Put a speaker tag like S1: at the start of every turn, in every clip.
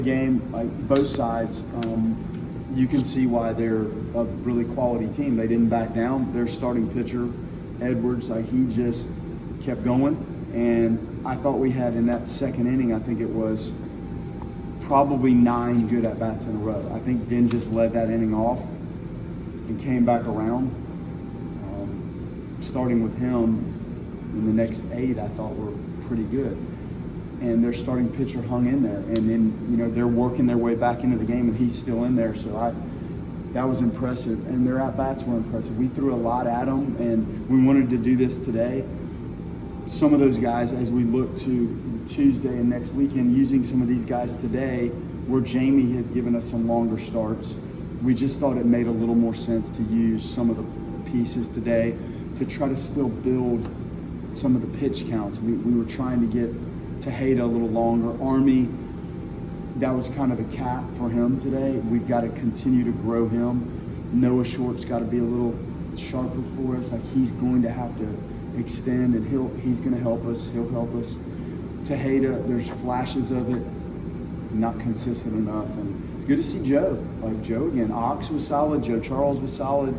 S1: Game, like both sides, you can see why they're a really quality team. They didn't back down. Their starting pitcher, Edwards, like he just kept going. And I thought we had in that second inning, I think it was probably 9 good at-bats in a row. I think Den just led that inning off and came back around. Starting with him in the next 8, I thought were pretty good. And their starting pitcher hung in there. And then, they're working their way back into the game, and he's still in there. So that was impressive. And their at-bats were impressive. We threw a lot at them, and we wanted to do this today. Some of those guys, as we look to Tuesday and next weekend, using some of these guys today, where Jamie had given us some longer starts, we just thought it made a little more sense to use some of the pieces today to try to still build some of the pitch counts. We were trying to get Tejeda a little longer. Army, that was kind of the cap for him today. We've got to continue to grow him. Noah Short's got to be a little sharper for us. Like he's going to have to extend, and he's going to help us. He'll help us. Tejeda, there's flashes of it, not consistent enough. And it's good to see Joe. Like Joe again. Ox was solid. Joe Charles was solid.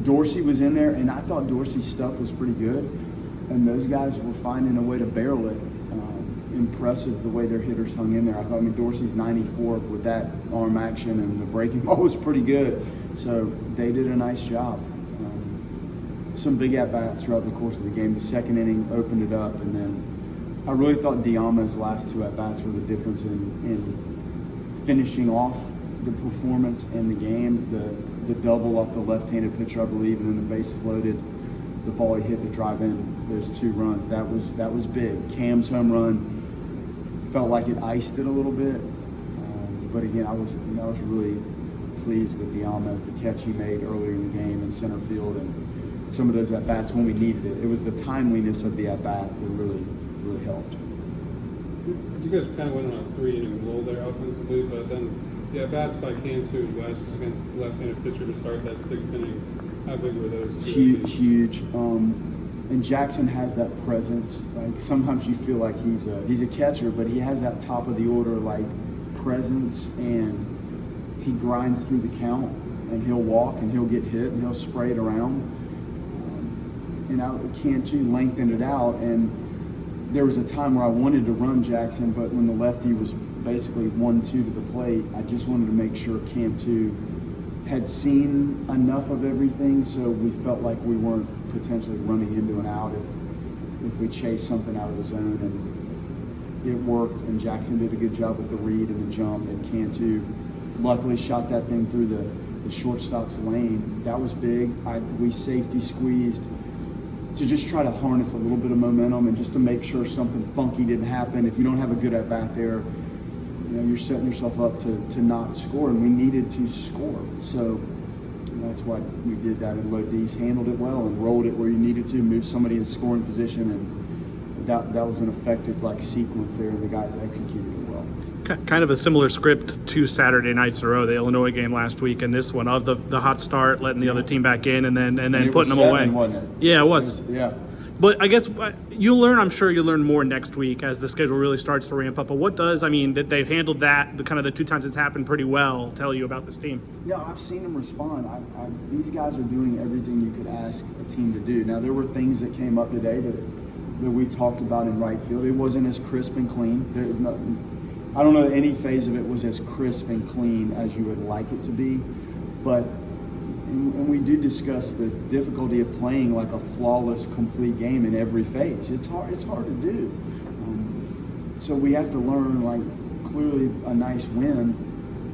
S1: Dorsey was in there, and I thought Dorsey's stuff was pretty good. And those guys were finding a way to barrel it. Impressive the way their hitters hung in there. I thought, Dorsey's 94 with that arm action, and the breaking ball was pretty good. So they did a nice job. Some big at-bats throughout the course of the game. The second inning opened it up, and then I really thought Diama's last 2 at-bats were the difference in finishing off the performance in the game. The double off the left-handed pitcher, I believe, and then the bases loaded. The ball he hit to drive in those 2 runs. That was big. Cam's home run felt like it iced it a little bit, but again, I was really pleased with Diama's the catch he made earlier in the game in center field, and some of those at bats when we needed it. It was the timeliness of the at bat that really helped.
S2: You guys kind of went on a 3-inning lull there offensively, but then the at bats by Cantu West against the left-handed pitcher to start that 6th inning. How big were those?
S1: Huge. And Jackson has that presence. Like sometimes you feel like he's a catcher, but he has that top of the order like presence, and he grinds through the count, and he'll walk and he'll get hit and he'll spray it around. And Cantu lengthened it out, and there was a time where I wanted to run Jackson, but when the lefty was basically 1-2 to the plate, I just wanted to make sure Cantu had seen enough of everything, so we felt like we weren't potentially running into an out if we chased something out of the zone. And it worked, and Jackson did a good job with the read and the jump, and Cantu luckily shot that thing through the shortstop's lane. That was big. We safety squeezed to just try to harness a little bit of momentum and just to make sure something funky didn't happen. If you don't have a good at bat there, you're setting yourself up to not score, and we needed to score. So that's why we did that, and Lodis handled it well and rolled it where you needed to, move somebody in scoring position, and that was an effective sequence there, and the guys executed it well.
S3: Kind of a similar script 2 Saturday nights in a row, the Illinois game last week and this one, of the hot start, letting the other team back in, and then putting them away.
S1: Wasn't it?
S3: Yeah, it was.
S1: Yeah.
S3: But I guess I'm sure you'll learn more next week as the schedule really starts to ramp up. But what does, that they've handled that, the 2 times it's happened pretty well, tell you about this team?
S1: Yeah, I've seen them respond. These guys are doing everything you could ask a team to do. Now, there were things that came up today that we talked about in right field. It wasn't as crisp and clean. I don't know that any phase of it was as crisp and clean as you would like it to be, but and we do discuss the difficulty of playing like a flawless, complete game in every phase. It's hard to do. So we have to learn, clearly a nice win,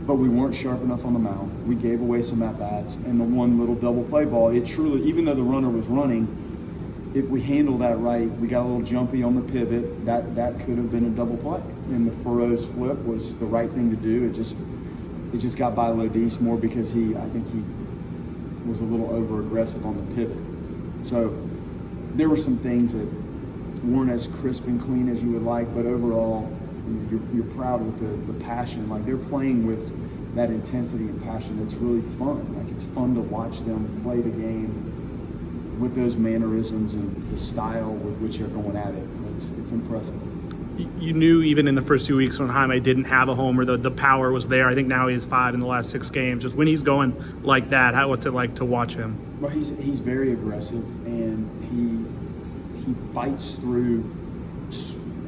S1: but we weren't sharp enough on the mound. We gave away some at-bats, and the one little double play ball, it truly, even though the runner was running, if we handle that right, we got a little jumpy on the pivot, that could have been a double play. And the Furrows flip was the right thing to do. It just got by Lodis more because I think he was a little over-aggressive on the pivot. So there were some things that weren't as crisp and clean as you would like, but overall, you're proud with the passion. They're playing with that intensity and passion. It's really fun. It's fun to watch them play the game with those mannerisms and the style with which they're going at it. It's impressive.
S3: you knew even in the first 2 weeks when Jaime didn't have a homer, the power was there. I think now he has 5 in the last 6 games. Just when he's going like that, what's it like to watch him?
S1: Well, he's very aggressive, and he fights through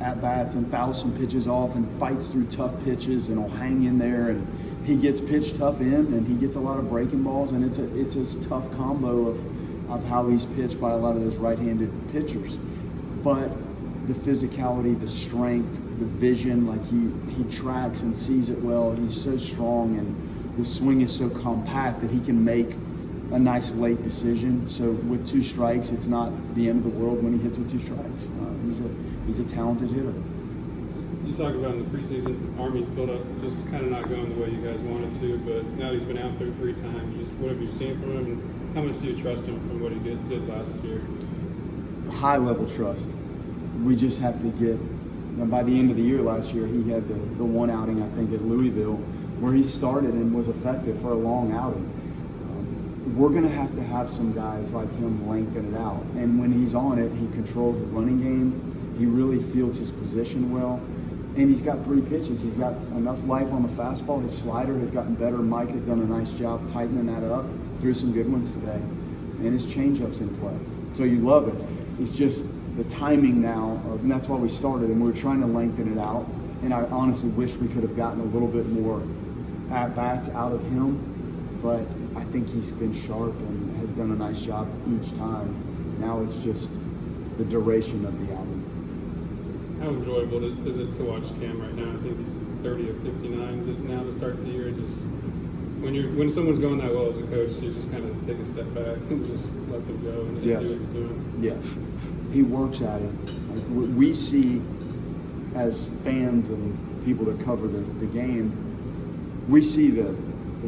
S1: at bats and fouls some pitches off and fights through tough pitches and will hang in there, and he gets pitched tough in, and he gets a lot of breaking balls, and it's a tough combo of how he's pitched by a lot of those right-handed pitchers. But the physicality, the strength, the vision, like he tracks and sees it well. He's so strong, and the swing is so compact that he can make a nice late decision. So with 2 strikes, it's not the end of the world when he hits with 2 strikes. He's a talented hitter.
S2: You talk about in the preseason, Army's build up just kind of not going the way you guys wanted to, but now he's been out there 3 times. Just what have you seen from him, and how much do you trust him from what he did last year?
S1: High level trust. We just have to get, by the end of the year last year, he had the one outing, I think, at Louisville, where he started and was effective for a long outing. We're going to have some guys like him lengthen it out. And when he's on it, he controls the running game. He really fields his position well. And he's got 3 pitches. He's got enough life on the fastball. His slider has gotten better. Mike has done a nice job tightening that up. Threw some good ones today. And his changeup's in play. So you love it. It's just the timing now, and that's why we started, and we were trying to lengthen it out. And I honestly wish we could have gotten a little bit more at-bats out of him. But I think he's been sharp and has done a nice job each time. Now it's just the duration of the outing.
S2: How enjoyable is it to watch Cam right now? I think he's 30 of 59 now to start the year. Just when someone's going that well as a coach, you just kind of take a step back and just let them go and
S1: Yes.
S2: do what he's doing.
S1: Yes, he works at it. Like we see as fans and people that cover the game, we see the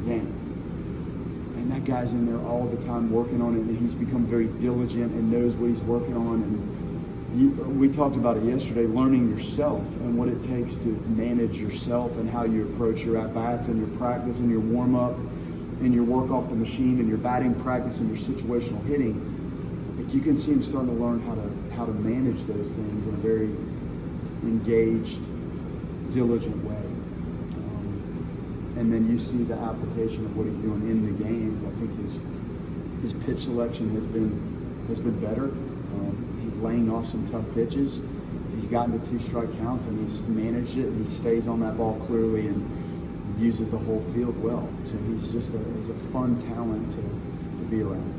S1: game. And that guy's in there all the time working on it, and he's become very diligent and knows what he's working on. And we talked about it yesterday, learning yourself and what it takes to manage yourself and how you approach your at-bats and your practice and your warm-up and your work off the machine and your batting practice and your situational hitting. Like you can see him starting to learn how to manage those things in a very engaged, diligent way. And then you see the application of what he's doing in the games. I think his pitch selection has been better. He's laying off some tough pitches. He's gotten to 2 strike counts, and he's managed it. And he stays on that ball clearly and uses the whole field well. So he's a fun talent to be around.